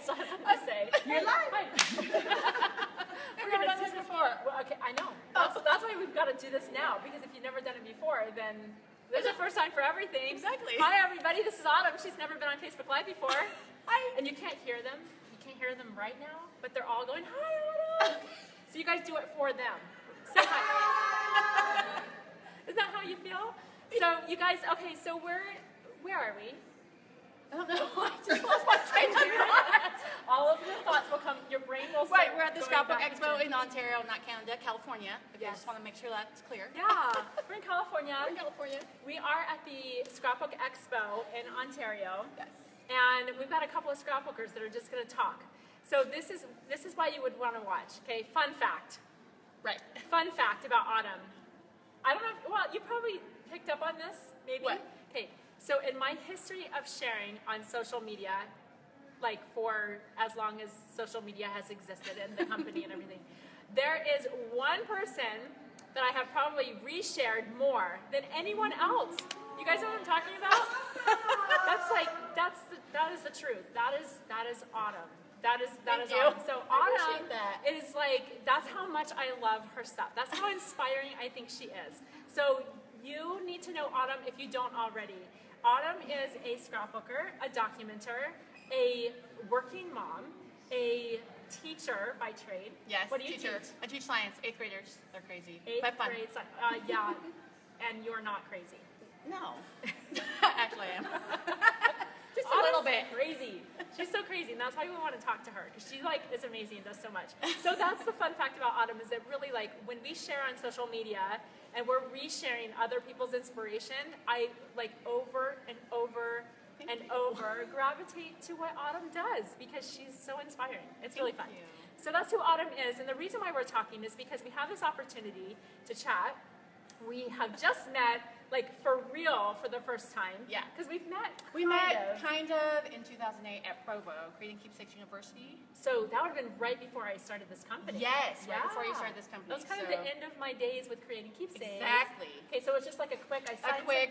still have something to say. You're live. We've never done this before. Well, okay, I know. That's why we've got to do this now, because if you've never done it before, then there's a first time for everything. Exactly. Hi, everybody. This is Autumn. She's never been on Facebook Live before. Hi. And you can't hear them. You can't hear them right now, but they're all going, hi, Autumn. So you guys do it for them. Say hi. Is that how you feel? So you guys, okay, so where are we? I don't know. I just lost my train of thought. All of your thoughts will come, your brain will start. Right, we're at the Scrapbook Expo in Ontario, not Canada, California. Okay, I just want to make sure that's clear. Yeah, we're in California. We're in California. We are at the Scrapbook Expo in Ontario. Yes. And we've got a couple of scrapbookers that are just going to talk. So this is why you would want to watch. Okay, fun fact. Right. Fun fact about Autumn. I don't know, well, you probably picked up on this, maybe? What? Okay, so in my history of sharing on social media, like for as long as social media has existed and the company and everything, there is one person that I have probably reshared more than anyone else. You guys know what I'm talking about? That is the truth. That is Autumn. That is Autumn. So Autumn is like, that's how much I love her stuff. That's how inspiring I think she is. So you need to know Autumn if you don't already. Autumn is a scrapbooker, a documenter, a working mom, a teacher by trade. Yes, what do you teacher. teach? I teach science, 8th graders. They're crazy. 8th grade science. Yeah, and you're not crazy. No. Actually, I am. Just a Autumn's little bit. Crazy. She's so crazy, and that's why we want to talk to her, because she like is amazing and does so much. So that's the fun fact about Autumn, is that really, like, when we share on social media and we're resharing other people's inspiration, I like over and over and over gravitate to what Autumn does, because she's so inspiring. It's really fun. So that's who Autumn is, and the reason why we're talking is because we have this opportunity to chat. We have just met, like, for real for the first time. Yeah. Because we've met kind of in 2008 at Provo, Creating Keepsakes University. So that would have been right before I started this company. Yes, right before you started this company. That was kind of the end of my days with Creating Keepsakes. Exactly. Okay, so it's just like a quick,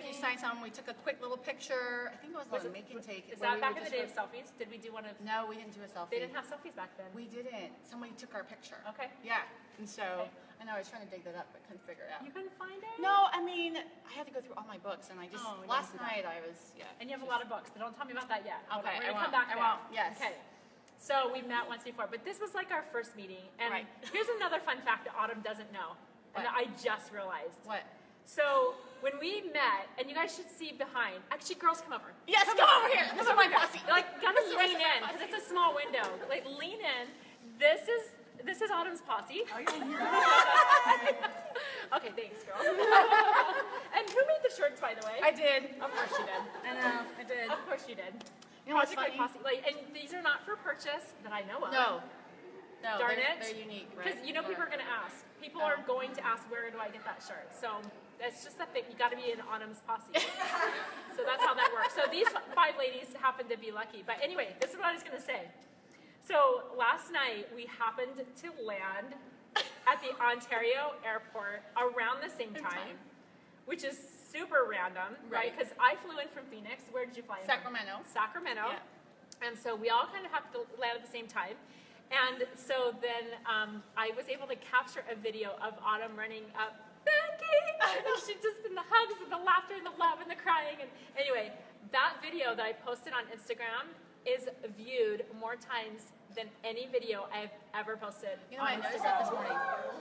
you signed something, we took a quick little picture. I think it was like a make and take. Is that back in the day of selfies? Did we do one of? No, we didn't do a selfie. They didn't have selfies back then. We didn't. Somebody took our picture. Okay. Yeah, and so, I know I was trying to dig that up, but couldn't figure it out. You couldn't find it? No, I mean, I had to go through all my books, and I just, last night I was, And you have a lot of books, but don't tell me about that yet. Okay, we're gonna come back there. I won't, yes. Okay. So we've met once before, but this was like our first meeting. And here's another fun fact that Autumn doesn't know, and that I just realized. What? So when we met, and you guys should see behind. Actually, girls, come over. Yes, come over here. This is my posse. Like, gotta lean in, because it's a small window. Like, lean in. This is Autumn's posse. Okay, thanks, girl. And who made the shirts, by the way? I did. Of course you did. I know, I did. Of course you did. You know what's funny? Posse, like, and these are not for purchase that I know of. No. No, Darn it. They're unique, right? Because you know people are going to ask. People are going to ask, where do I get that shirt? So that's just the thing. You got to be in Autumn's posse. So that's how that works. So these 5 ladies happen to be lucky. But anyway, this is what I was going to say. So last night we happened to land at the Ontario airport around the same time, which is super random, right? Because I flew in from Phoenix. Where did you fly in? Sacramento. Sacramento. Yeah. And so we all kind of have to land at the same time. And so then I was able to capture a video of Autumn running up, Becky! And she just, and the hugs and the laughter and the love and the crying. And anyway, that video that I posted on Instagram is viewed more times than any video I've ever posted on Instagram. I noticed that this morning.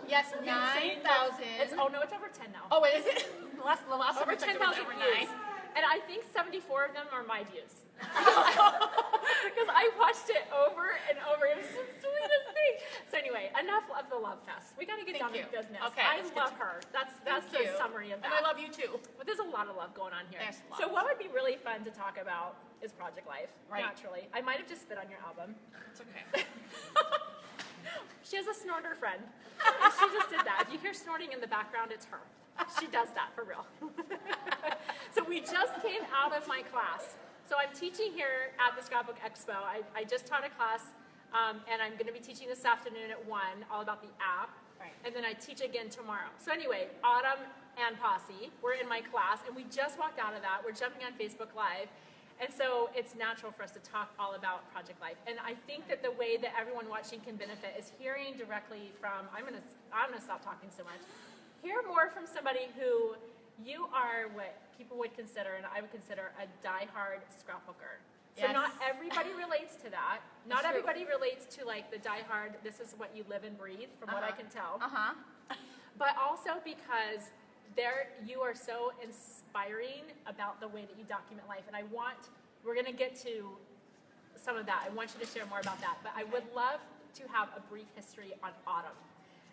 Yes, 9,000. Oh no, it's over 10 now. Oh, wait, is it? The last over 10,000 views. 9. And I think 74 of them are my views. Because I watched it over and over. It was the sweetest thing. So anyway, enough of the love fest. We got to get down to business. Okay, I love her. That's the summary of that. And I love you too. But there's a lot of love going on here. There's lots. So what would be really fun to talk about is Project Life, naturally. I might have just spit on your album. It's okay. She has a snorter friend. She just did that. If you hear snorting in the background, it's her. She does that for real. So we just came out of my class. So I'm teaching here at the Scrapbook Expo. I just taught a class, and I'm going to be teaching this afternoon at 1 all about the app. Right. And then I teach again tomorrow. So anyway, Autumn and Posse, we're in my class, and we just walked out of that. We're jumping on Facebook Live. And so it's natural for us to talk all about Project Life. And I think that the way that everyone watching can benefit is hearing directly from, I'm gonna stop talking so much. Hear more from somebody who you are what people would consider, and I would consider, a diehard scrapbooker. So Yes. not everybody relates to that. Not That's true. everybody relates to like the diehard, this is what you live and breathe, from what I can tell. But also because you are so inspiring about the way that you document life. And we're gonna get to some of that. I want you to share more about that. But I would love to have a brief history on Autumn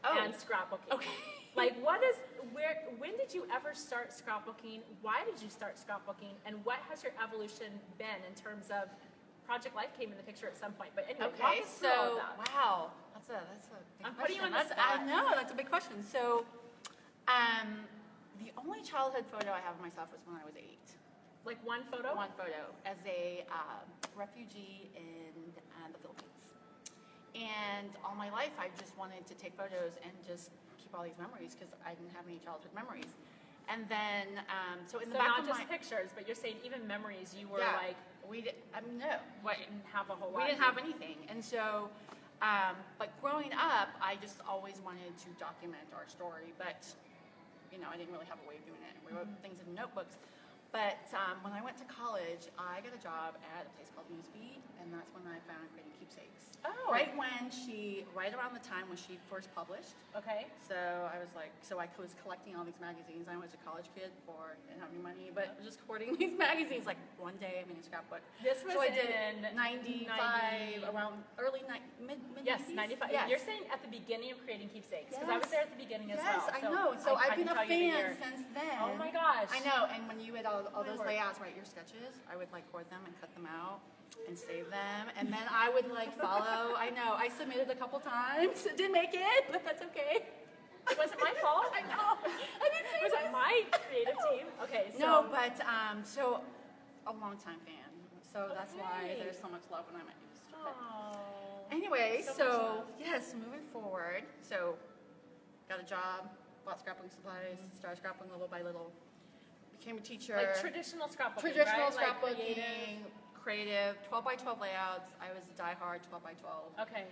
and scrapbooking. Okay. Like when did you ever start scrapbooking? Why did you start scrapbooking? And what has your evolution been in terms of Project Life came in the picture at some point? But anyway, walk us through all of that. Wow, that's a big I'm question. putting you on the spot. I know, that's a big question. So, the only childhood photo I have of myself was when I was 8. Like one photo? One photo as a refugee in the Philippines. And all my life, I just wanted to take photos and just keep all these memories because I didn't have any childhood memories. And then, so in the back not of just my pictures, but you're saying even memories. You were like, we did, no, we didn't have a whole lot. we didn't have anything. And so, but growing up, I just always wanted to document our story, but I didn't really have a way of doing it. We wrote things in notebooks. But when I went to college, I got a job at a place called Newsbeat, and that's when I found Creating Keepsakes. Oh. Right around the time when she first published. Okay. So I was collecting all these magazines. I was a college kid, poor, didn't have any money, but I was just hoarding these magazines. Like one day I'm in a scrapbook. This was so I did in 95, around mid Yes, 90s? 95. Yes. You're saying at the beginning of Creating Keepsakes, because I was Yes. there at the beginning as well. Yes, I know. So I've been a can tell you the year. fan since then. Oh my gosh. I know. And when you had all those Lord. layouts, right, your sketches, I would like hoard them and cut them out and save them. And then I would like follow. I know. I submitted a couple times. Didn't make it, but that's okay. It wasn't my fault. I know. I didn't say It wasn't my creative team. Okay, so. No, but so a long time fan. So that's why there's so much love when I'm at Newsbeat. Oh. Anyway, So much so love. yes, moving forward. So got a job, bought scrapbooking supplies, started scrapbooking little by little. Became a teacher. Like traditional scrapbooking, Traditional right? Like scrapbooking, creative, 12 by 12 layouts. I was a diehard 12 by 12 Okay.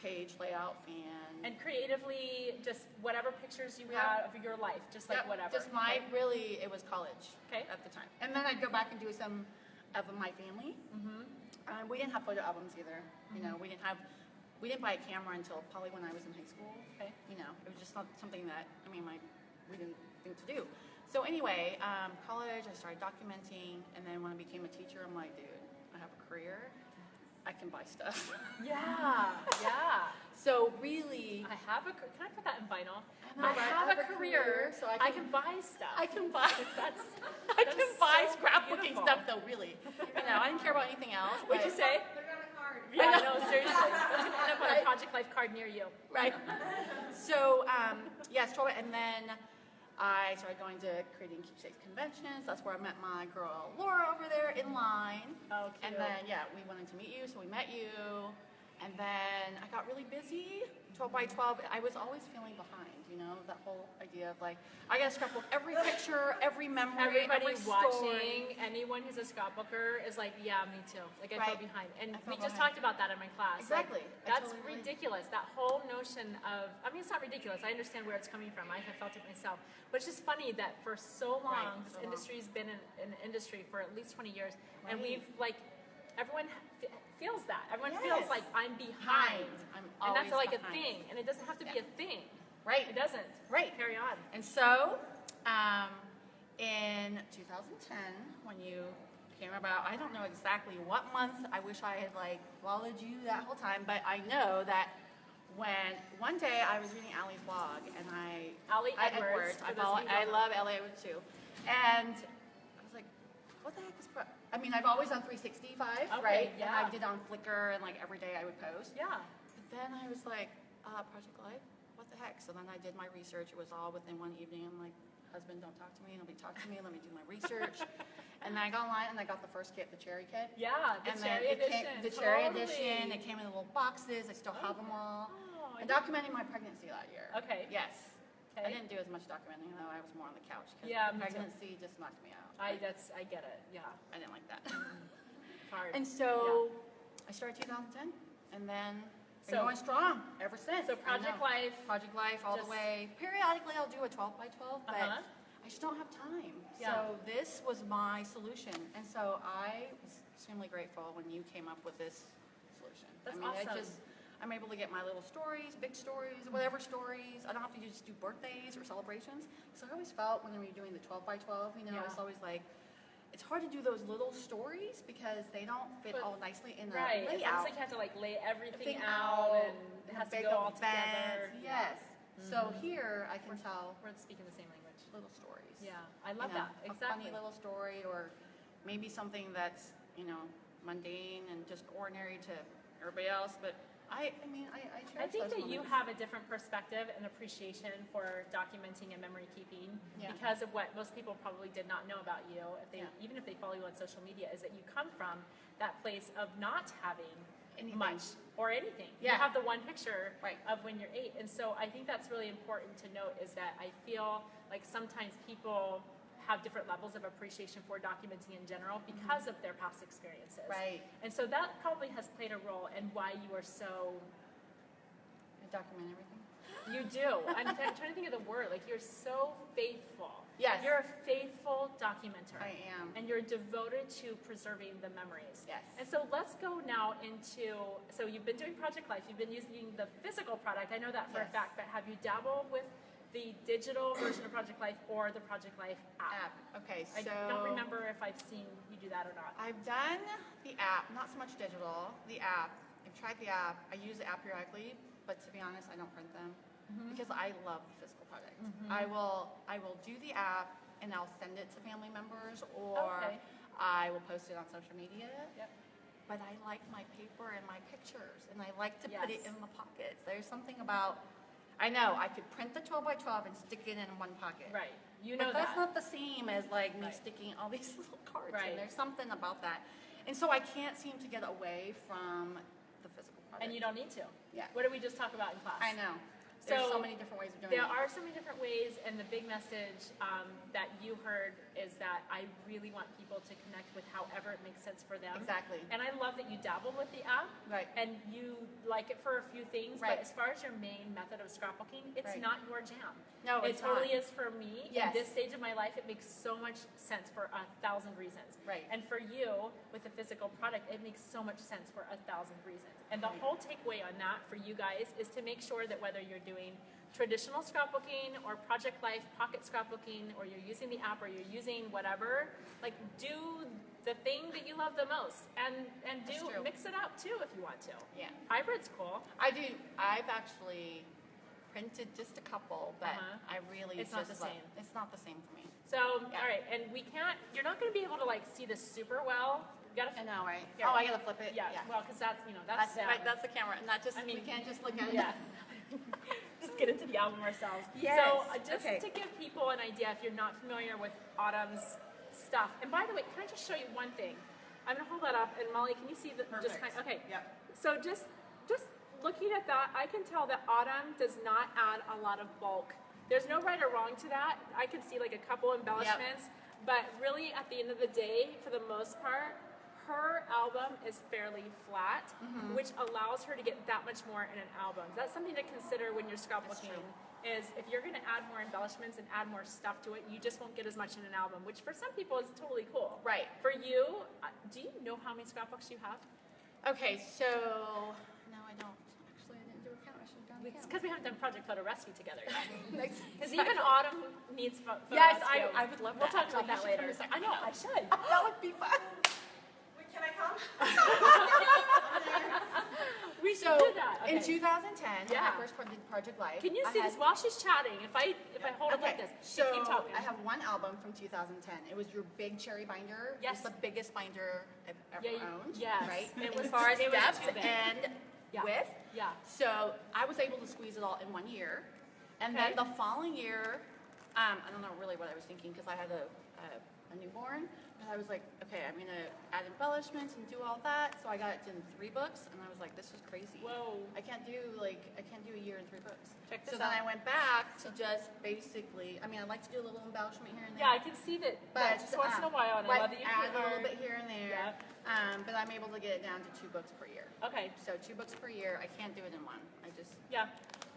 page layout fan. And creatively, just whatever pictures you Yeah. had of your life, just like whatever. Just really, it was college Okay. at the time. And then I'd go back and do some of my family. We didn't have photo albums either. We didn't buy a camera until probably when I was in high school. Okay. It was just not something that, we didn't think to do. So anyway, college, I started documenting, and then when I became a teacher, I'm like, dude, I have a career. I can buy stuff. Yeah, yeah. So really, Can I put that in vinyl? I know, I right? have I a have a career, career, so I can buy stuff. I can buy. That's I can buy so scrapbooking beautiful. stuff though, really. I didn't care about anything else. What'd you but- say? Yeah, no, seriously. It's going to end up on a Right. Project Life card near you. Right. So, yes, and then I started going to Creating Keepsakes conventions. That's where I met my girl Laura over there in line. Oh, cute. And then, we wanted to meet you, so we met you. And then I got really busy, 12 by 12. I was always feeling behind, that whole idea of like, I got to scrapbook every picture, every memory, Everybody every watching, story. anyone who's a scrapbooker is like, yeah, me too. Like, I fell Right. behind. And I we fell just behind. talked about that in my class. Exactly. Like, that's I totally agree. ridiculous. That whole notion of, it's not ridiculous. I understand where it's coming from. I have felt it myself. But it's just funny that for so long, Right, this so long. industry's been in the industry for at least 20 years. And Right. we've, everyone feels that. Everyone Yes. feels like I'm behind. I'm And that's always like a behind. thing. And it doesn't have to be Yeah. a thing. Right. It doesn't. Right. Carry on. And so, in 2010, when you came about, I don't know exactly what month. I wish I had followed you that whole time, but I know that when one day I was reading Allie's blog, and Allie Edwards, for those of you who I don't love Allie Edwards too, and I was like, what the heck is? I've always done 365, Okay, right? yeah. And I did on Flickr, and every day I would post. Yeah. But then I was like, Project Life, what the heck? So then I did my research. It was all within one evening. I'm like, husband, don't talk to me. Nobody talk to me. Let me do my research. And then I got online and I got the first kit, the cherry kit. Yeah, the And cherry then edition. the cherry Totally. edition. It came in little boxes. I still have them all. Oh, And documenting my pregnancy that year. Okay. Yes. Okay. I didn't do as much documenting though. I was more on the couch because Yeah, me too. pregnancy just knocked me out. I get it. Yeah. I didn't like that. hard. And so I started 2010, and then been going strong ever since. So Project Life all the way. Periodically, I'll do a 12 by 12, but I just don't have time. Yeah. So this was my solution, and so I was extremely grateful when you came up with this solution. That's awesome. I'm able to get my little stories, big stories, whatever stories. I don't have to just do birthdays or celebrations. So I always felt when we were doing the 12 by 12, it's always like, it's hard to do those little stories because they don't fit all nicely in the layout. It's almost like you have to like lay everything out and it has to go all together. Yes. So here I can tell we're speaking the same language. Little stories. Yeah, I love that. Exactly. A funny little story, or maybe something that's mundane and just ordinary to everybody else, but I think that you have a different perspective and appreciation for documenting and memory keeping because of what most people probably did not know about you, even if they follow you on social media, is that you come from that place of not having much or anything. You have the one picture of when you're 8. And so I think that's really important to note, is that I feel like sometimes people have different levels of appreciation for documenting in general because of their past experiences. Right. And so that probably has played a role in why you are so... I document everything. You do. I'm trying to think of the word. Like, you're so faithful. Yes. You're a faithful documenter. I am. And you're devoted to preserving the memories. Yes. And so let's go now into... So you've been doing Project Life. You've been using the physical product. I know that for a fact. But have you dabbled with the digital version of Project Life or the Project Life app? Okay, so... I don't remember if I've seen you do that or not. I've done the app, not so much digital, the app. I've tried the app. I use the app periodically, but to be honest, I don't print them because I love the physical product. I will do the app and I'll send it to family members, or I will post it on social media. Yep. But I like my paper and my pictures, and I like to put it in the pockets. There's something about... I know, I could print the 12 by 12 and stick it in one pocket. Right. You know but that's not the same as like me sticking all these little cards in. There's something about that. And so I can't seem to get away from the physical product. And you don't need to. Yeah. What did we just talk about in class? I know. There's so many different ways of doing it. There are so many different ways, and the big message that you heard is that I really want people to connect with however it makes sense for them. Exactly. And I love that you dabble with the app. Right. And you like it for a few things, but as far as your main method of scrapbooking, it's not your jam. No, it totally is for me. Yes. At this stage of my life, it makes so much sense for 1,000 reasons. Right. And for you, with the physical product, it makes so much sense for 1,000 reasons. And the whole takeaway on that for you guys is to make sure that whether you're doing traditional scrapbooking or Project Life pocket scrapbooking, or you're using the app, or you're using whatever, like, do the thing that you love the most, and mix it up too if you want to. Yeah. Hybrid's cool. I do. I've actually printed just a couple, but I really it's not the same. It's not the same for me. So all right, and you're not going to be able to like see this super well. You gotta, I know, right? Here. Oh, I gotta flip it. Yeah. Well, because that's that's right. That's the camera, not just. We can't just look at it. Yeah. Just get into the album ourselves. Yes. So just to give people an idea, if you're not familiar with Autumn's stuff, and by the way, can I just show you one thing? I'm gonna hold that up, and Molly, can you see the okay? Yep. So just looking at that, I can tell that Autumn does not add a lot of bulk. There's no right or wrong to that. I can see like a couple embellishments, but really at the end of the day, for the most part, her album is fairly flat, which allows her to get that much more in an album. That's something to consider when you're scrapbooking, is if you're going to add more embellishments and add more stuff to it, you just won't get as much in an album, which for some people is totally cool. Right. For you, do you know how many scrapbooks you have? Okay, so... No, I don't. Actually, I didn't do a count. I should have done a count. It's because we haven't done Project Photo Rescue together yet. Because Exactly. even Autumn needs photo Yes, rescue. I would love We'll that. talk about that later. I know, I should. That would be fun. Can I come? We should do that. Okay. In 2010, when I first did Project Life. Can you see this while she's chatting? If I hold it like this, so keep talking. I have one album from 2010. It was your big cherry binder. Yes. It was the biggest binder I've ever owned. Yes. Right? It was, as far as it was depth too big. and width. Yeah. So I was able to squeeze it all in 1 year. And then the following year, I don't know really what I was thinking because I had a newborn. But I was like, okay, I'm gonna add embellishments and do all that. So I got it in 3 books, and I was like, this is crazy. Whoa. I can't do a year in 3 books. Check So this then out. I went back to just basically, I mean, I like to do a little embellishment here and there. Yeah, I can see that. But just once in a while, and I love that you add a little are- bit here and there. Yeah. But I'm able to get it down to 2 books per year. Okay. So 2 books per year. I can't do it in one. I just Yeah.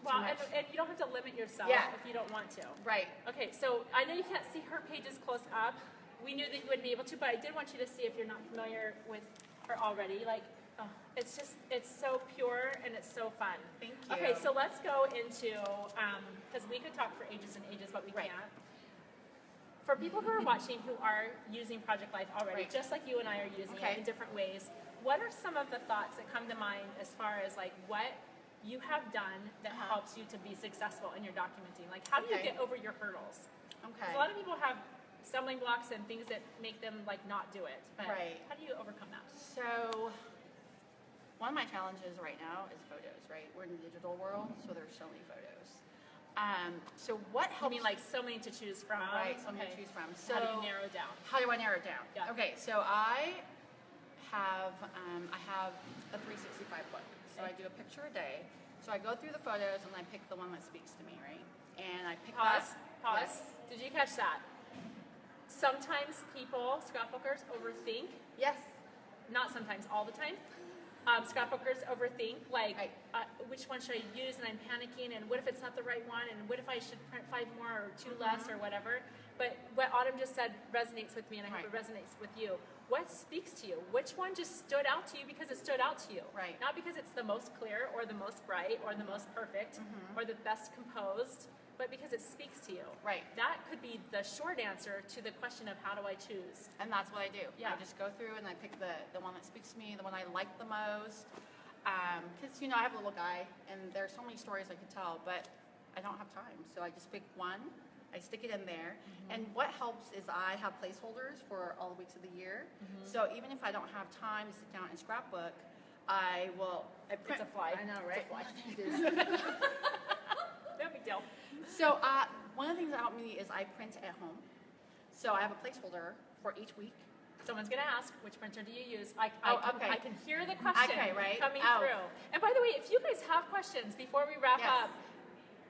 Well, much. and you don't have to limit yourself Yeah. if you don't want to. right. Okay, so I know you can't see her pages close up. We knew that you wouldn't be able to, but I did want you to see if you're not familiar with her already. Like, oh, it's so pure and it's so fun. Thank you. Okay, so let's go into, because we could talk for ages and ages, but we Right. can't. For people who are watching who are using Project Life already, Right. just like you and I are using Okay. it in different ways, what are some of the thoughts that come to mind as far as like what you have done that helps you to be successful in your documenting? Like, how do you Okay. get over your hurdles? Okay. 'Cause a lot of people have stumbling blocks and things that make them like not do it. But Right. how do you overcome that? So, one of my challenges right now is photos, right? We're in the digital world, so there's so many photos. So what I helps? mean, like so many to choose from. Right, so many Okay. to choose from. So how do you narrow down? How do I narrow it down? Yeah. Okay, so I have a 365 book. So I do a picture a day. So I go through the photos and I pick the one that speaks to me, right? And I pick Pause. Pause. Yes. Did you catch that? Sometimes people, scrapbookers, overthink. Yes. Not sometimes, all the time. Scrapbookers overthink, like, Right. which one should I use, and I'm panicking, and what if it's not the right one, and what if I should print 5 more or 2 less or whatever. But what Autumn just said resonates with me, and I hope it Right. resonates with you. What speaks to you? Which one just stood out to you because it stood out to you? Right. Not because it's the most clear or the most bright or the most perfect or the best composed, but because it speaks to you. Right. That could be the short answer to the question of how do I choose? And that's what I do. Yeah. I just go through and I pick the one that speaks to me, the one I like the most. Because, I have a little guy, and there's so many stories I could tell, but I don't have time. So I just pick one, I stick it in there. And what helps is I have placeholders for all the weeks of the year. So even if I don't have time to sit down and scrapbook, I print. a fly. I know, right? It's a It is. No big deal. So one of the things that helped me is I print at home. So I have a placeholder for each week. Someone's going to ask, which printer do you use? I can hear the question coming through. And by the way, if you guys have questions before we wrap Yes. up,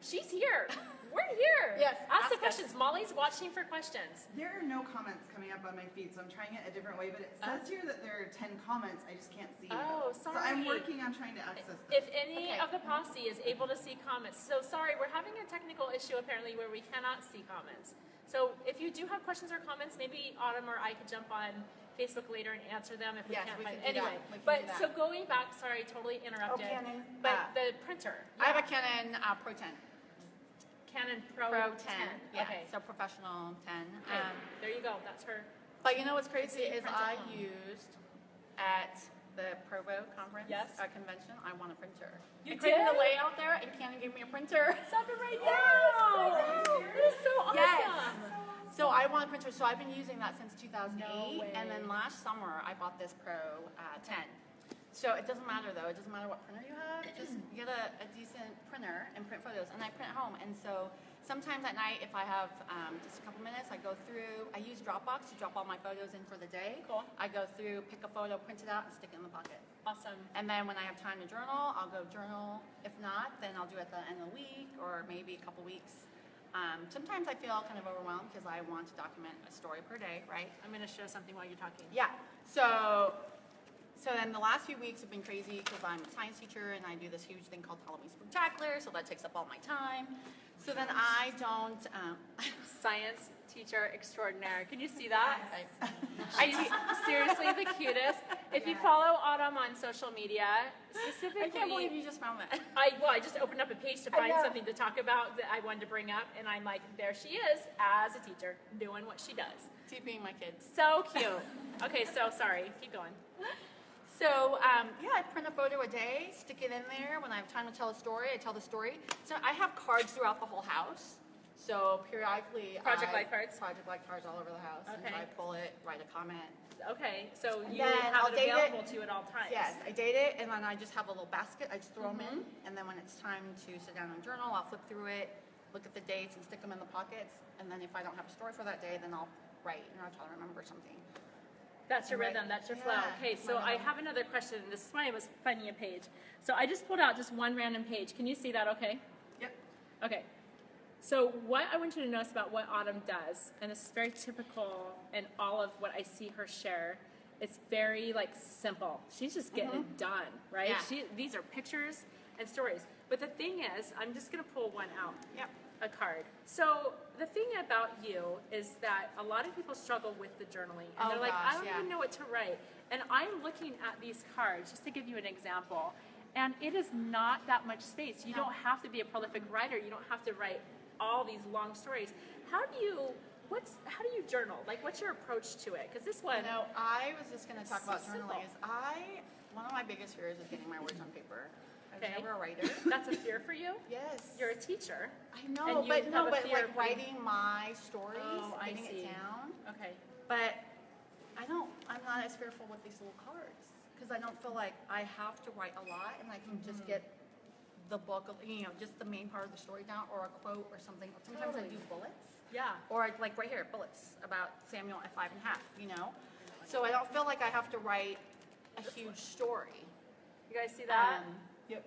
she's here. We're here. Yes, Ask the ask us. questions. Molly's watching for questions. There are no comments coming up on my feed, so I'm trying it a different way, but it says here that there are 10 comments. I just can't see Oh, them. So I'm sorry. working on trying to access them. If any Okay. of the posse is able to see comments, so sorry, we're having a technical issue apparently where we cannot see comments. So if you do have questions or comments, maybe Autumn or I could jump on Facebook later and answer them if we Yes, can't we find can do that. anyway. We can But do that. so going back, sorry, totally interrupted. Canon. But the printer. I have a Canon Pro 10. Canon Pro, Pro 10. 10. Yeah, Okay. so professional 10. Okay, there you go. That's her. But you know what's crazy See, is print at I home. used at the Provo conference Yes. convention, I want a printer. You I created did? a layout there and Canon gave me a printer. Stop it right now. That is so awesome. Yes. So I want a printer. So I've been using that since 2008. No way. And then last summer I bought this Pro 10. So it doesn't matter though. It doesn't matter what printer you have. Just get a decent printer and print photos. And I print at home. And so sometimes at night, if I have just a couple minutes, I go through. I use Dropbox to drop all my photos in for the day. Cool. I go through, pick a photo, print it out, and stick it in the pocket. Awesome. And then when I have time to journal, I'll go journal. If not, then I'll do it at the end of the week or maybe a couple weeks. Sometimes I feel kind of overwhelmed because I want to document a story per day, right? I'm going to show something while you're talking. Yeah. So then the last few weeks have been crazy because I'm a science teacher and I do this huge thing called Halloween Spectacular, so that takes up all my time. So then I don't. Science teacher extraordinaire. Can you see that? I She's seriously the cutest. If you follow Autumn on social media, specifically, I can't believe you just found that. I just opened up a page to find know. something to talk about that I wanted to bring up, and I'm like, there she is as a teacher doing what she does. TPing my kids. So cute. Okay, so sorry. Keep going. So, I print a photo a day, stick it in there. When I have time to tell a story, I tell the story. So I have cards throughout the whole house. So periodically, Project Life cards? Project Life cards all over the house. Okay. And so I pull it, write a comment. Okay, so you Then have I'll it date available to you at all times. Yes, I date it, and then I just have a little basket. I just throw them in, and then when it's time to sit down and journal, I'll flip through it, look at the dates, and stick them in the pockets. And then if I don't have a story for that day, then I'll write, and I'll try to remember something. That's your rhythm, that's your flow. Okay, so I have another question, and this is why I was finding a page. So I just pulled out just one random page. Can you see that okay? Yep. Okay. So what I want you to notice about what Autumn does, and this is very typical in all of what I see her share, it's very like simple. She's just getting it done, right? Yeah. These are pictures and stories. But the thing is, I'm just gonna pull one out. Yep. A card. So the thing about you is that a lot of people struggle with the journaling, and they're like, I don't even know what to write. And I'm looking at these cards just to give you an example, and it is not that much space. You don't have to be a prolific writer. You don't have to write all these long stories. How do you journal? Like, what's your approach to it? Because this one, You know, I was just going to talk about simple. journaling. One of my biggest fears is getting my words on paper. I was Okay. never a writer. That's a fear for you. Yes. You're a teacher. I know, and you but have a fear like of being- writing my stories, Oh, I getting see. it down. Okay. But I'm not as fearful with these little cards because I don't feel like I have to write a lot and I can just get the book, just the main part of the story down or a quote or something. Sometimes I Totally. do bullets. Yeah. Or like right here, bullets about Samuel at 5 1/2, So I don't feel like I have to write a huge story. You guys see that? Yep.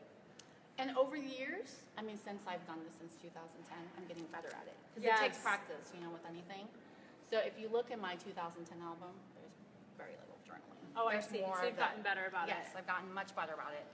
And over the years, since I've done this since 2010, I'm getting better at it. Because Yes. it takes practice, with anything. So if you look at my 2010 album, there's very little journaling. Oh, I There's see. more So of you've gotten better about it. Yes, I've gotten much better about it.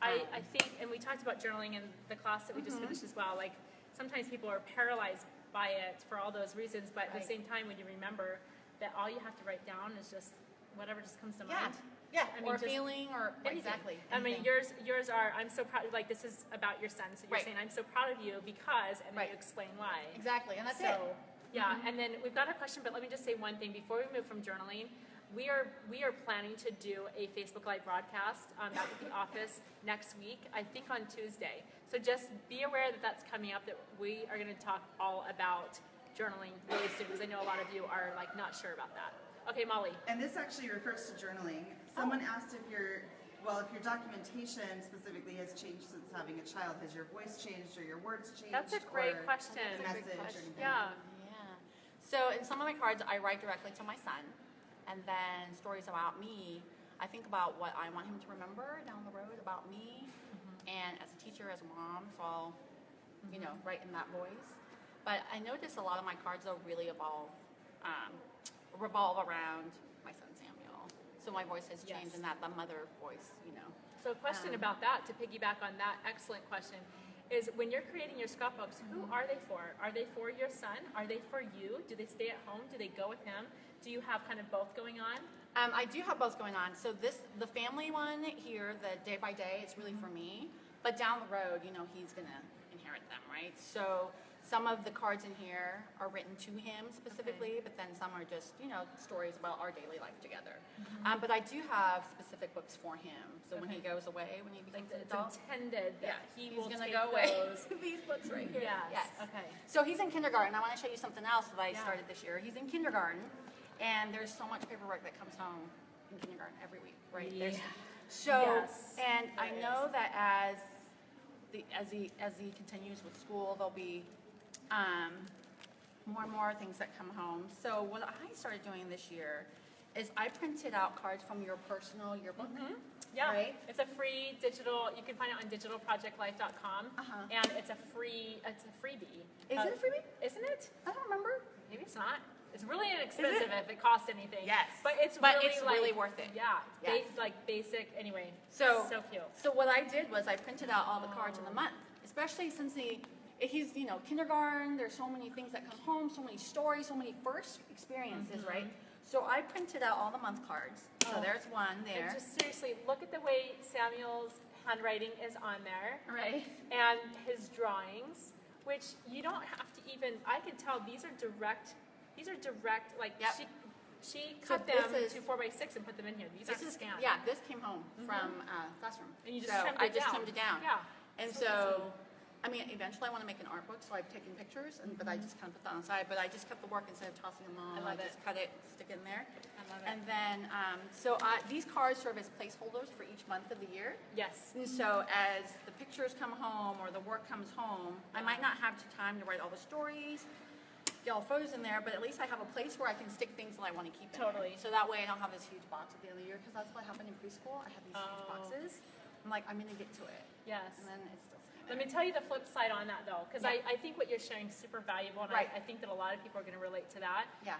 I think, and we talked about journaling in the class that we just finished as well, like sometimes people are paralyzed by it for all those reasons, but at the same time when you remember that all you have to write down is just whatever just comes to mind. Yeah, I mean, or just feeling, or anything. exactly. I mean, anything. yours are, I'm so proud, like this is about your son, so you're saying, I'm so proud of you because, and then you explain why. Exactly, and that's So, it. yeah, and then we've got a question, but let me just say one thing before we move from journaling. We are planning to do a Facebook Live broadcast back at the office next week, I think on Tuesday. So just be aware that that's coming up, that we are going to talk all about journaling really soon, because I know a lot of you are like not sure about that. Okay, Molly. And this actually refers to journaling. Someone asked if your documentation specifically has changed since having a child. Has your voice changed or your words changed? That's a great or question. Message or anything? Yeah. Yeah. So in some of my cards, I write directly to my son, and then stories about me. I think about what I want him to remember down the road about me, and as a teacher, as a mom, so I'll, write in that voice. But I notice a lot of my cards though really revolve around my son Samuel. So my voice has changed in that the mother voice, So a question about that, to piggyback on that excellent question, is when you're creating your scrapbooks, who are they for? Are they for your son? Are they for you? Do they stay at home? Do they go with him? Do you have kind of both going on? I do have both going on. So the family one here, the day by day, it's really for me. But down the road, he's going to inherit them, right? So some of the cards in here are written to him specifically, but then some are just, stories about our daily life together. But I do have specific books for him. So when he goes away, when he becomes an It's adult, intended that he's will going to take go away. those. These books right here. Yes. Okay. So he's in kindergarten. I want to show you something else that I started this year. He's in kindergarten, and there's so much paperwork that comes home in kindergarten every week, right? Yeah. And I know that as he continues with school, there'll be more and more things that come home. So what I started doing this year is I printed out cards from your personal yearbook. Yeah, Right? it's a free digital. You can find it on digitalprojectlife.com, and it's a freebie. Is it a freebie? Isn't it? I don't remember. Maybe it's not. It's really inexpensive if it costs anything. Yes. but it's really worth it. Yeah, Yes. like basic. Anyway, So cute. So what I did was I printed out all the cards in the month, especially since he's kindergarten. There's so many things that come home, so many stories, so many first experiences, right? So I printed out all the month cards. So there's one there. And just seriously, look at the way Samuel's handwriting is on there, Right. and his drawings, which you don't have to even. I can tell these are direct. Like she cut this them is- to 4x6 and put them in here. These aren't scanned. Yeah, this came home from classroom. And you just so trimmed I it just down. trimmed it down. Yeah. And so, eventually I want to make an art book, so I've taken pictures, but I just kind of put that on the side. But I just kept the work instead of tossing them on. I love just cut it, stick it in there. I love it. And then, these cards serve as placeholders for each month of the year. Yes. And so as the pictures come home or the work comes home, I might not have time to write all the stories, get all photos in there, but at least I have a place where I can stick things that I want to keep in Totally. there. So that way I don't have this huge box at the end of the year, because that's what happened in preschool. I had these huge boxes. I'm like, I'm going to get to it. Yes. And then it's still sitting Let there. me tell you the flip side on that, though, because I think what you're sharing is super valuable, and Right. I think that a lot of people are going to relate to that. Yeah.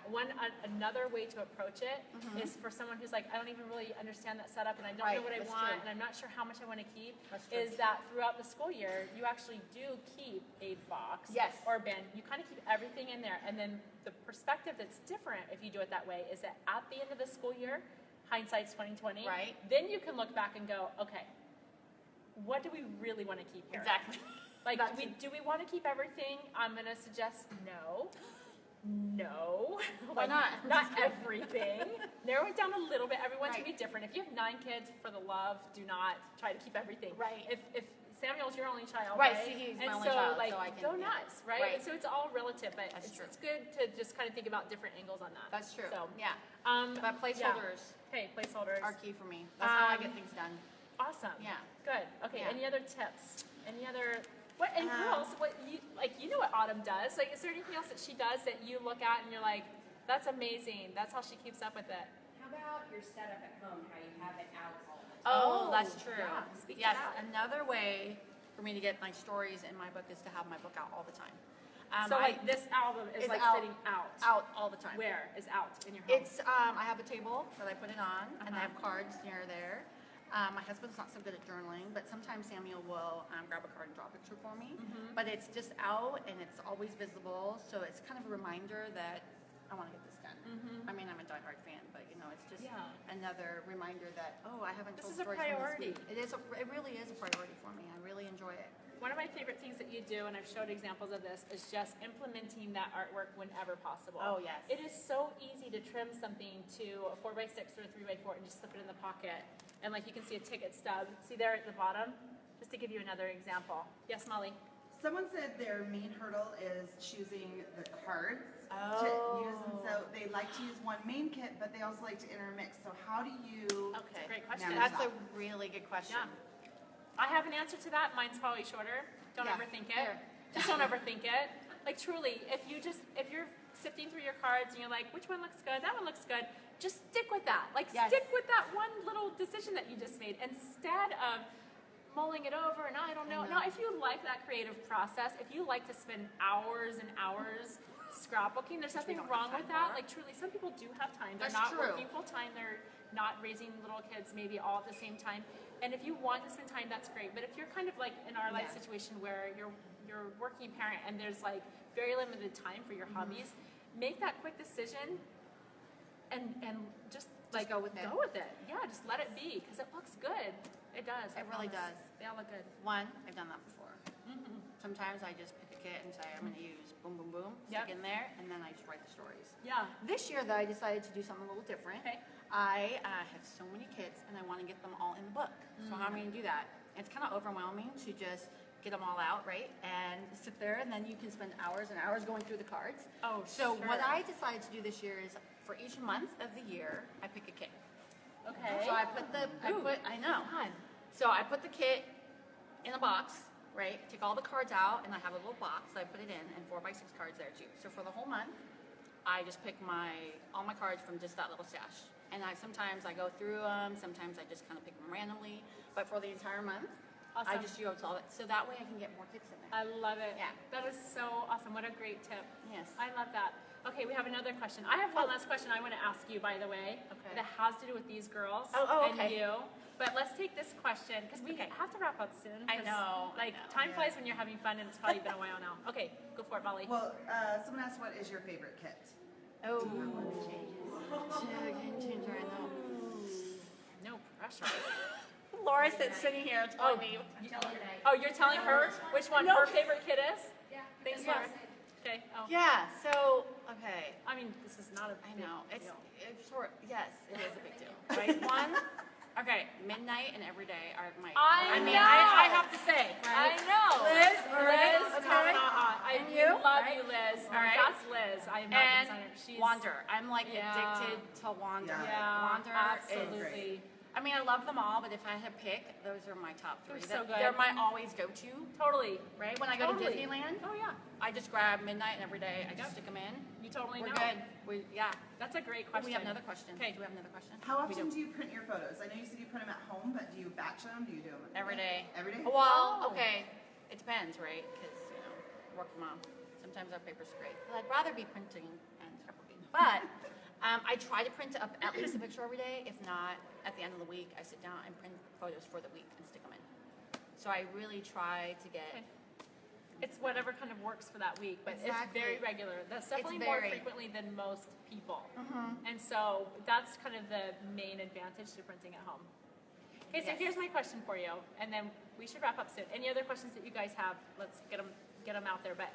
Another way to approach it is for someone who's like, I don't even really understand that setup, and I don't know what I That's want, true. and I'm not sure how much I want to keep, That's true. is that throughout the school year, you actually do keep a box Yes. or a bin. You kind of keep everything in there, and then the perspective that's different if you do it that way is that at the end of the school year, hindsight's 2020, Right. then you can look back and go, okay, what do we really want to keep here? Exactly. Like, That's do we want to keep everything? I'm going to suggest no. No. Why not? Not everything. Narrow it down a little bit. Everyone's going to Right. be different. If you have 9 kids, for the love, do not try to keep everything. Right. If Samuel's your only child, Right, right? so he's my and only so, child, like, so I can- go yeah. nuts, right? Right. And so it's all relative, but That's it's, true. it's good to just kind of think about different angles on that. That's true. So, Yeah. yeah. But placeholders Okay, placeholders. are key for me. That's how I get Um, things done. Awesome. Yeah. Good. Okay. Yeah. Any other tips? Any other? What? And girls, what you know what Autumn does? Like, is there anything else that she does that you look at and you're like, that's amazing. That's how she keeps up with it. How about your setup at home? How you have it out all the time? Oh, Oh, that's true. yeah. Speak to Yes, that. another way for me to get my stories in my book is to have my book out all the time. So like this album is it's like out- sitting out. Out all the time. Where is out in your home? It's I have a table that I put it on, and I have Uh-huh. cards near there. My husband's not so good at journaling, but sometimes Samuel will grab a card and draw a picture for me. Mm-hmm. But it's just out, and it's always visible, so it's kind of a reminder that I want to get this done. Mm-hmm. I mean, I'm a diehard fan, but it's just Yeah. another reminder that I haven't This told is a stories from priority. this week. It really is a priority for me. I really enjoy it. One of my favorite things that you do, and I've showed examples of this, is just implementing that artwork whenever possible. Oh, yes. It is so easy to trim something to a 4x6 or a 3x4 and just slip it in the pocket. And like you can see a ticket stub. See there at the bottom? Just to give you another example. Yes, Molly? Someone said their main hurdle is choosing the cards to use, and so they like to use one main kit, but they also like to intermix. So how do you? Okay. Great question. Manage That's a that? really good question. Yeah. I have an answer to that. Mine's probably shorter. Don't Yeah. overthink it. Here. Just don't overthink it. Like truly, if you're sifting through your cards and you're like, which one looks good? That one looks good. Just stick with that. Like Yes. stick with that one little decision that you just made instead of mulling it over and I don't know. I know. Now, if you like that creative process, if you like to spend hours and hours scrapbooking, there's nothing don't wrong have with time that. for. Like truly, some people do have time. They're That's not true. working full time. They're not raising little kids maybe all at the same time. And if you want to spend time, that's great. But if you're kind of like in our life Yeah. situation where you're a working parent and there's like very limited time for your hobbies, make that quick decision and just like go with it. Go with it. Yeah, just let it be because it looks good. It does. I It really promise. does. They all look good. One, I've done that before. Sometimes I just pick a kit and say, I'm going to use boom, boom, boom, stick Yep. in there, and then I just write the stories. Yeah. This year, though, I decided to do something a little different. Okay. I have so many kits, and I want to get them all in the book. So how am I going to do that? It's kind of overwhelming to just get them all out, right? And sit there, and then you can spend hours and hours going through the cards. Oh, So what sure. I decided to do this year is, for each month of the year, I pick a kit. Okay. So I put I know. Fun. So I put the kit in a box, right? Take all the cards out, and I have a little box that I put it in, and 4x6 cards there too. So for the whole month, I just pick all my cards from just that little stash. And sometimes I go through them, sometimes I just kind of pick them randomly. But for the entire month, I Awesome. just use all it. So that way I can get more kits in there. I love it. Yeah. That is so awesome. What a great tip. Yes. I love that. Okay, we have another question. I have one last question I want to ask you, by the way, Okay. that has to do with these girls Oh, and okay. you. But let's take this question because we have to wrap up soon. I 'cause, know, I Like know. time flies when you're having fun, and it's probably been a while now. Okay, go for it, Molly. Well, someone asked, what is your favorite kit? Oh. Game changer, I know. No pressure. Laura's sitting here telling me. Oh, you're telling her which one her favorite kid is? Yeah. Thanks, Yes. Laura. Okay. Oh. Yeah, so, okay. I mean, this is not a I big know. deal. It's short. Yes, it is a big deal. Right? One, okay, midnight and every day are my. I mean, know. I have to say. I Right? know. Liz, Liz, okay. I And you? love Right? you, Liz. All right. That's Liz. I am not And designer. She's Wander. I'm like Yeah. addicted to Wander. Yeah. Yeah, Wander absolutely. I mean, I love them all, but if I had to pick, those are my top 3. They're so good. They're my always go-to. Totally. Right? When I go to Totally. Disneyland, Oh yeah. I just grab midnight and every day. I just stick them in. You totally We're know. good. Yeah. That's a great question. We have another question. Okay. Do we have another question? How We often do you print your photos? I know you said you print them at home, but do you batch them? Do you do them Every day. Every day? Well, Oh. okay. It depends, right? Because, working mom. Sometimes our paper's great. But I'd rather be printing and scrapbooking. But I try to print up at least a picture every day. If not, at the end of the week, I sit down and print photos for the week and stick them in. So I really try to get... Okay. It's whatever kind of works for that week, but it's very regular. That's definitely more frequently than most people. And so that's kind of the main advantage to printing at home. Okay, so here's my question for you, and then we should wrap up soon. Any other questions that you guys have? Let's get them out there. But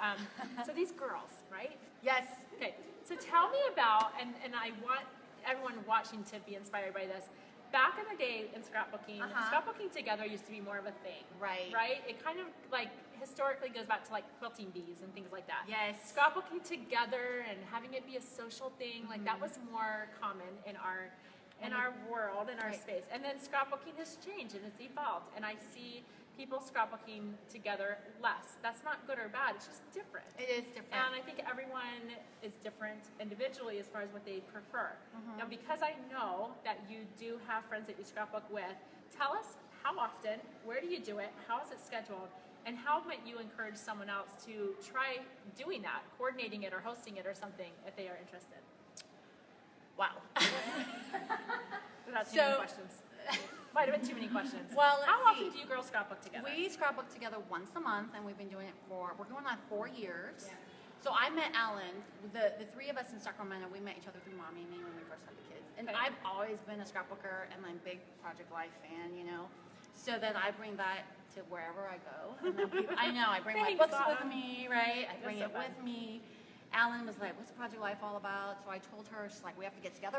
so these girls, right? Yes. Okay, so tell me about, and I want everyone watching to be inspired by this. Back in the day in scrapbooking, scrapbooking together used to be more of a thing. Right. Right? It kind of like historically goes back to like quilting bees and things like that. Yes. Scrapbooking together and having it be a social thing, like that was more common in our world, in our space. And then scrapbooking has changed and it's evolved. And I see people scrapbooking together less. That's not good or bad, it's just different. It is different. And I think everyone is different individually as far as what they prefer. Now, because I know that you do have friends that you scrapbook with, tell us how often, where do you do it, how is it scheduled, and how might you encourage someone else to try doing that, coordinating it or hosting it or something if they are interested? Wow. That's too many questions. Might have been too many questions. Well, how often do you girls scrapbook together? We scrapbook together once a month, and we've been doing it we're going on 4 years. Yeah. So I met Alan, the 3 of us in Sacramento, we met each other through Mommy and me when we first had the kids. And I've always been a scrapbooker and I'm a big Project Life fan, So then I bring that to wherever I go. And then I know, I bring my books with me, right? I bring it with me. Alan was like, what's Project Life all about? So I told her, she's like, we have to get together,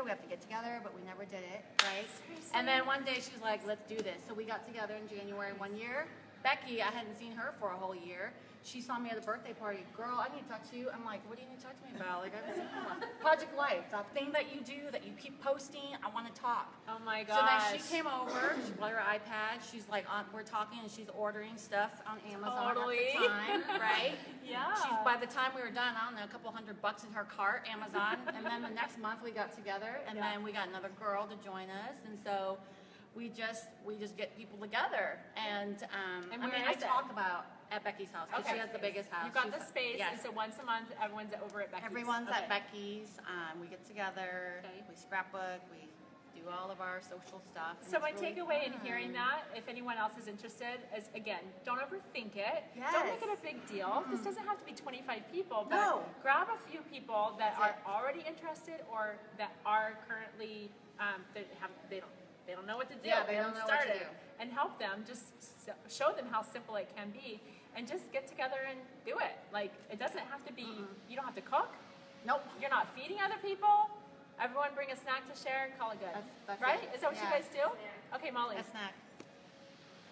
but we never did it, right? Seriously? And then one day she was like, let's do this. So we got together in January one year. Becky, I hadn't seen her for a whole year. She saw me at a birthday party. Girl, I need to talk to you. I'm like, what do you need to talk to me about? Like, I haven't seen you. Project Life, that thing that you do, that you keep posting, I want to talk. Oh my gosh. So then she came over, she brought her iPad, she's like, we're talking and she's ordering stuff on Amazon at the time, right? Yeah. By the time we were done, I don't know, a couple $100 in her cart, Amazon. And then the next month we got together and then we got another girl to join us. And so we just get people together. And I talk about at Becky's house, because she has the biggest house. You've got the space, and so once a month, everyone's over at Becky's. Everyone's at Becky's. We get together, we scrapbook, we do all of our social stuff. So my takeaway in hearing that, if anyone else is interested, is again, don't overthink it. Yes. Don't make it a big deal. This doesn't have to be 25 people, but grab a few people that are already interested or that are currently, they don't know what to do. Yeah, they don't know what to do. And help them, just show them how simple it can be. And just get together and do it. Like, it doesn't have to be, you don't have to cook. Nope. You're not feeding other people. Everyone bring a snack to share and call it good. That's right? it. Is that what you guys do? Okay, Molly. A snack.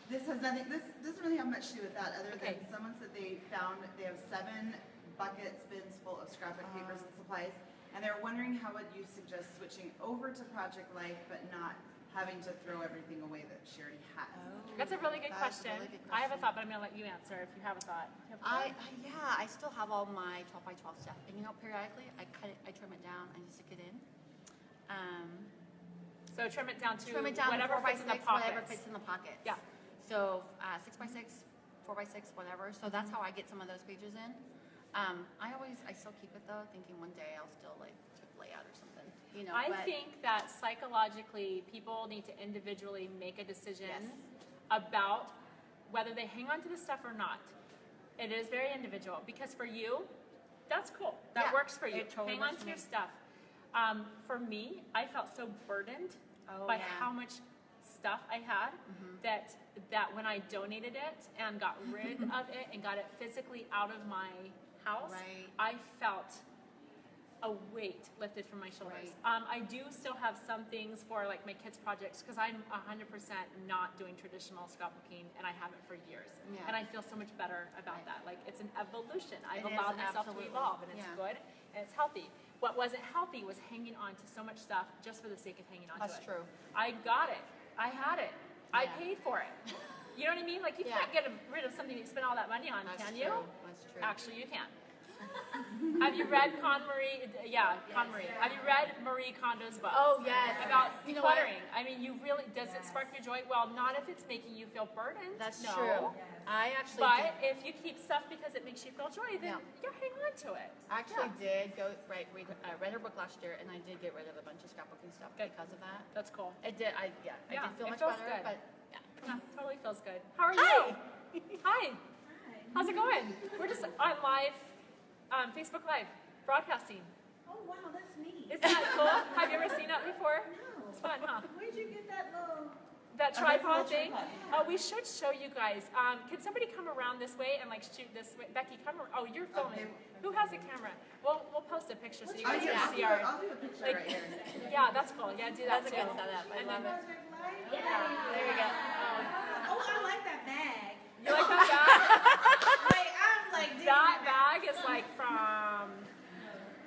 This has nothing. This doesn't really have much to do with that, other than someone said they found they have 7 buckets, bins full of scrapbook papers and supplies, and they're wondering how would you suggest switching over to Project Life, but not having to throw everything away that she already has. That's a really good question. I have a thought, but I'm going to let you answer if you have a thought. I still have all my 12 by 12 stuff, and periodically I trim it down and just stick it in. So trim it down to whatever 4 by 6, whatever fits in the pockets. Yeah. So 6 by 6, 4 by 6, whatever. So that's how I get some of those pages in. I still keep it though, thinking one day I'll still like lay out or something. I think that psychologically people need to individually make a decision about whether they hang on to the stuff or not. It is very individual because for you, that's cool. That works for you. Totally hang on to your stuff. For me, I felt so burdened by how much stuff I had that when I donated it and got rid of it and got it physically out of my house, I felt a weight lifted from my shoulders. I do still have some things for like my kids' projects because I'm 100% not doing traditional scrapbooking and I haven't for years. And I feel so much better about that. Like it's an evolution. I've allowed myself to evolve and it's good and it's healthy. What wasn't healthy was hanging on to so much stuff just for the sake of hanging on to it. That's true. I got it. I had it. I paid for it. You know what I mean? Like, you can't get rid of something you spent all that money on, can you? That's true. Actually, you can. Have you read Marie? Yeah, Marie. Have you read Marie Kondo's book? Oh, yes. About decluttering. I mean, you really, does it spark your joy? Well, not if it's making you feel burdened. That's true. I actually But if you keep stuff because it makes you feel joy, then you hang on to it. I actually did read her book last year, and I did get rid of a bunch of scrapbooking stuff because of that. That's cool. It did. I did feel much feels better. good. But Totally feels good. How are you? Hi. How's it going? We're just on live, Facebook Live, broadcasting. Oh, wow, that's neat. Isn't that cool? Have you ever seen that before? No. It's fun, huh? Where'd you get that little... That tripod thing? Oh, we should show you guys. Can somebody come around this way and like shoot this way? Becky, come around. Oh, you're filming. Who has a camera? We'll post a picture so you guys can see our... I'll do a picture right here. Yeah, that's cool. Yeah, do that that's too. a good setup. I love it. Yeah, there you go. Oh, I like that bag. You like that bag? Wait, I'm like... That bag is like from...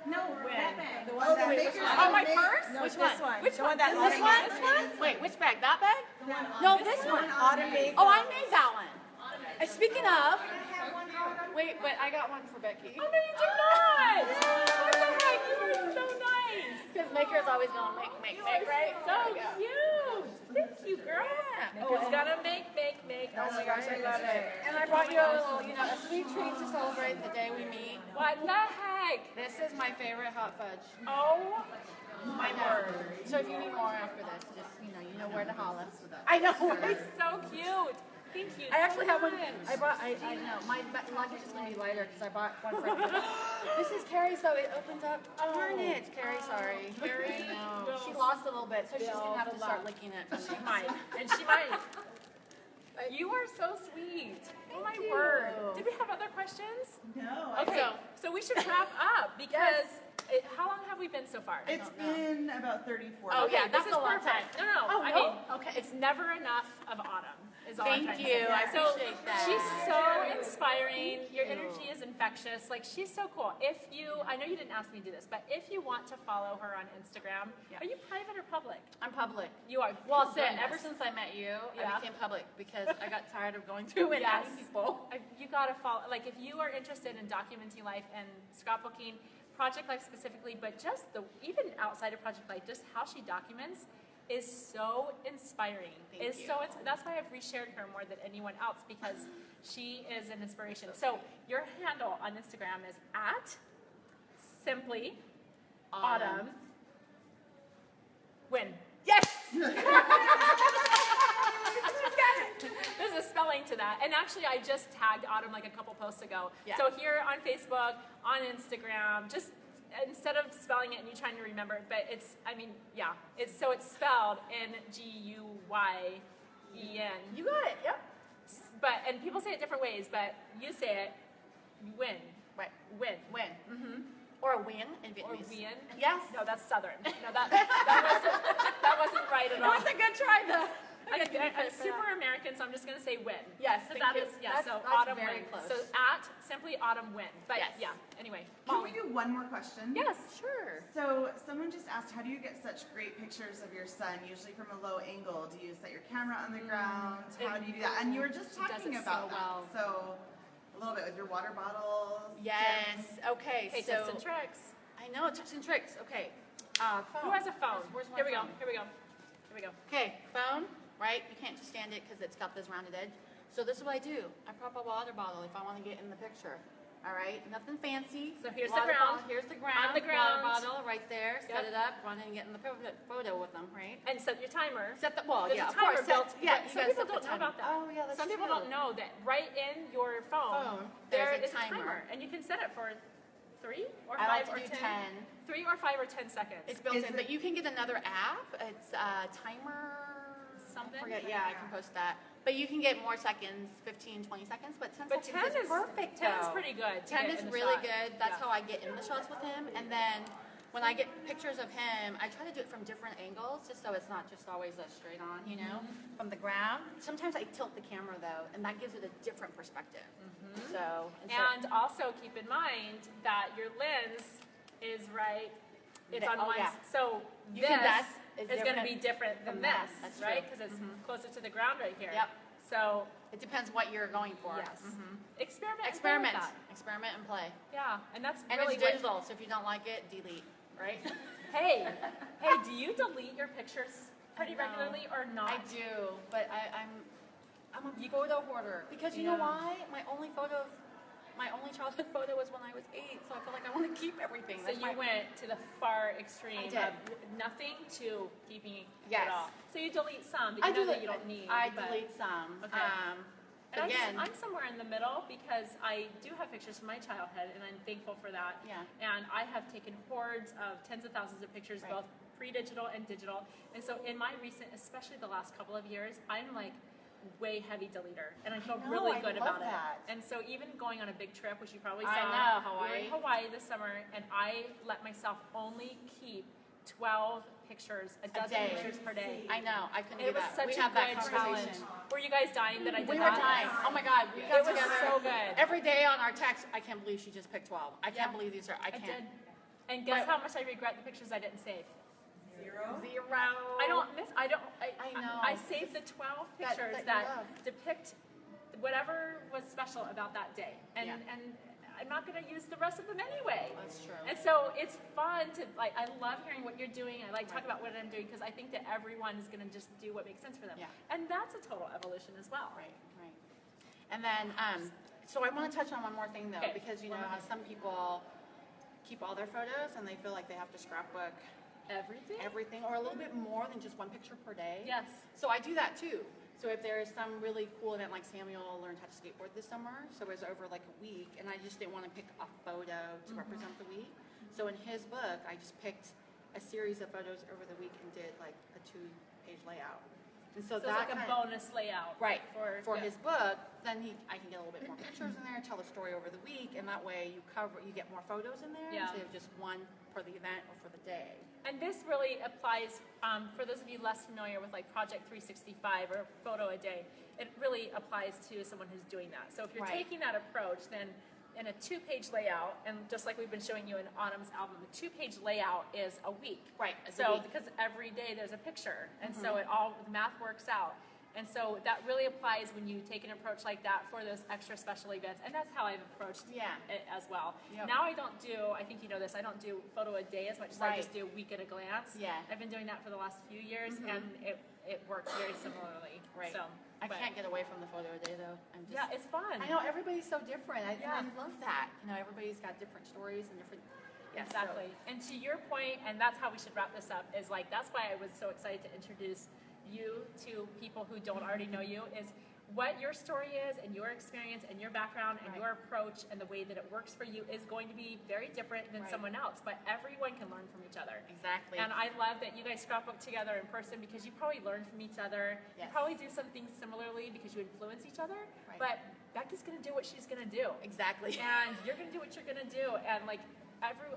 No, that bag. The one that makes Oh, my purse? No, Which this one? one. Which The one? one that This one? Autumn This one? Wait, which bag? That bag? No, this one. Autumn made. Oh, I made that one. And speaking of, I have one Autumn. wait, but I got one for Becky. Oh, no, you do not! What the heck? You are so nice! Because Maker's always gonna make, right? So cute! Thank you, girl. Maker's gonna make. Oh my gosh, I love it. And I brought you a little, a sweet treat to celebrate the day we meet. What the heck? This is my favorite hot fudge. Oh, My word. So if you need more after this, just, you know where to holla. I know. it's so cute. Thank you. I actually so have one. much. I know. My luggage is going to be lighter because I bought one for This is Carrie, so it opens up. Darn it. Carrie, sorry. Carrie, I know. She lost a little bit, so she's going to have to start licking it. She might. And she might. You are so sweet. Oh my word. Did we have other questions? No. Okay, so we should wrap up because how long have we been so far? It's been about 34 Oh minutes. yeah, that's this is a long perfect. time. No. Oh, I no? mean, Okay. it's never enough of autumn. Is all I'm Thank trying to you. say. I So appreciate that. she's so inspiring. Your energy is infectious. Like, she's so cool. I know you didn't ask me to do this, but if you want to follow her on Instagram, are you private or public? I'm public. You are. Well, Goodness. ever since I met you, Yeah. I became public because I got tired of going through and adding people. You gotta follow. Like, if you are interested in documenting life and scrapbooking, Project Life specifically, but just even outside of Project Life, just how she documents is so inspiring. Thank you. That's why I've reshared her more than anyone else, because she is an inspiration. So your handle on Instagram is @simply autumn win. Yes. There's a spelling to that. And actually, I just tagged Autumn like a couple posts ago. Yeah. So here on Facebook, on Instagram, just instead of spelling it and you trying to remember it, but it's spelled Nguyen. You got it, yep. And people say it different ways, but you say it, win. Right. Win. Win. Mm-hmm. Or a win in Or Vietnamese. win. Yes. No, that's Southern. No, that wasn't right at It all. was a good try, though. I'm super American, so I'm just going to say win. Yes, Because thank that you. is, That's autumn very win. close. So simply autumn win. But Yes. Anyway. Can we do one more question? Yes. Sure. So someone just asked, how do you get such great pictures of your son, usually from a low angle? Do you set your camera on the ground? How do you do that? And you were just She does talking it about so well. that. So a little bit with your water bottles. Yes. Okay, Hey, so tips and tricks. I know tips and tricks. Okay. Who has a phone? Where's my Here we go. phone? Here we go. Here we go. Okay, phone, right? You can't just stand it because it's got this rounded edge. So this is what I do. I prop a water bottle if I want to get in the picture. All right, nothing fancy. So here's the Water ground. bottle, here's the ground. On the ground. Water bottle right there. Set Yep. it up. Run in and get in the photo with them, right? And set your timer. Set the There's yeah, a of timer course. built. Yeah, Some people don't know about that. Oh yeah, that's Some people true. don't know that right in your phone, there there's is a timer, and you can set it for 3 or 5 I like to or do 10. 3 or 5 or 10 seconds. It's built Is in, it- but you can get another app. It's timer Something? I forget. Yeah, I can post that. But you can get more seconds, 15, 20 seconds. But 10 But seconds 10 is perfect. 10 is though. pretty good. to 10 get is in the really shot. good. That's Yeah. how I get in the shots with him. And then when I get pictures of him, I try to do it from different angles, just so it's not just always a straight on, from the ground. Sometimes I tilt the camera though, and that gives it a different perspective. So And also keep in mind that your lens is right. It's on Oh, one. yeah. So You this can is going to be different than from that. this, That's right? true. Because it's closer to the ground right here. Yep. So It depends what you're going for. yes, Experiment. experiment with that. Experiment and play. Yeah, and that's And really it's digital, so if you don't like it, delete. Right? Hey, do you delete your pictures pretty regularly or not? I do, but I'm a photo hoarder because you know why? My only childhood photo was when I was 8, so I feel like I want to keep everything. So you went to the far extreme I did. of nothing to keeping Yes. it all. So you delete some, but you know that you don't need. I but- delete some. Okay. And Again, I'm somewhere in the middle because I do have pictures from my childhood, and I'm thankful for that. Yeah. And I have taken hordes of tens of thousands of pictures, Right. both pre-digital and digital. And so in my recent, especially the last couple of years, I'm like way heavy deleter, and I feel really good about it. And so even going on a big trip, which you probably saw, I know, we were in Hawaii this summer, and I let myself only keep 12 pictures, a dozen day. pictures per day. I know, I couldn't It do was that. such We a have that good challenge. conversation. Were you guys dying that I did We that? were dying. Oh my God, we It got was together. so good. Every day on our text, I can't believe she just picked 12. I can't Yeah. believe these are, I I can't. did. And guess But- how much I regret the pictures I didn't save? Zero. I don't miss. I know. I saved the 12 That- pictures that that, you love. depict whatever was special about that day, and Yeah. and I'm not going to use the rest of them anyway. That's true. And so it's fun to like. I love hearing what you're doing. I like talking about what I'm doing because I think that everyone is going to just do what makes sense for them. Yeah. And that's a total evolution as well. Right. And then, so I want to touch on one more thing though, Okay. because you know how some people keep all their photos and they feel like they have to scrapbook everything or a little bit more than just one picture per day. Yes. So I do that too. So if there is some really cool event like Samuel learned how to skateboard this summer, so it was over like a week, and I just didn't want to pick a photo to represent the week. So in his book, I just picked a series of photos over the week and did like a 2-page layout. And so, So that it's like a kind of- bonus layout. Right, for yeah. his book, then I can get a little bit more pictures in there, tell the story over the week, and that way you get more photos in there Yeah. instead of just one for the event or for the day. And this really applies, for those of you less familiar with like Project 365 or Photo a Day, it really applies to someone who's doing that. So if you're Right. taking that approach, then in a 2-page layout, and just like we've been showing you in Autumn's album, a 2-page layout is a week. Right, it's a So week. because every day there's a picture, and so the math works out. And so that really applies when you take an approach like that for those extra special events. And that's how I've approached it as well. Yep. Now I don't do, I think you know this, I don't do photo a day as much as I Right. just do week at a glance. Yeah. I've been doing that for the last few years, and it works very similarly. Right. So, I but- can't get away from the photo a day though. I'm just, Yeah, it's fun. I know everybody's so different. And Yeah. I love that. You know, everybody's got different stories and different. Yeah, Exactly. And to your point, and that's how we should wrap this up, is like, that's why I was so excited to introduce you to people who don't already know you, is what your story is and your experience and your background and Right. your approach and the way that it works for you is going to be very different than Right. someone else, but everyone can learn from each other. Exactly. And I love that you guys scrapbook together in person because you probably learn from each other. You Yes. probably do some things similarly because you influence each other, Right. but Becky's going to do what she's going to do. Exactly. And you're going to do what you're going to do. And like,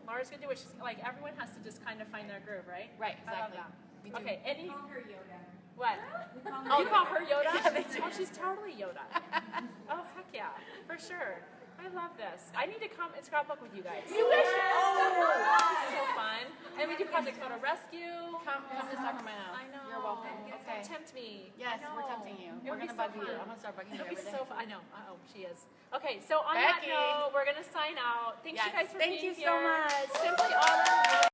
Laura's going to do what she's, like, everyone has to just kind of find their groove, right? Right, I love exactly. We that. do. Okay, any, Call her Yoda. what? We call her Oh, you Yoda. call her Yoda? Yeah, they do. Oh, she's totally Yoda. Oh, heck yeah, for sure. I love this. I need to come and scrapbook with you guys. You guys should. Oh, so fun. And we do Project Photo Rescue. Come to Sacramento. I know. You're welcome. Don't Okay. tempt me. Yes, I we're know. tempting you. It We're would be gonna so bug you. fun. I'm gonna start bugging you It'll be every so day. fun. I know. Uh-oh, she is. Okay, so on Becky. that note, we're going to sign out. Thanks Yes, you guys for thank being you so here. much. Simply Autumn.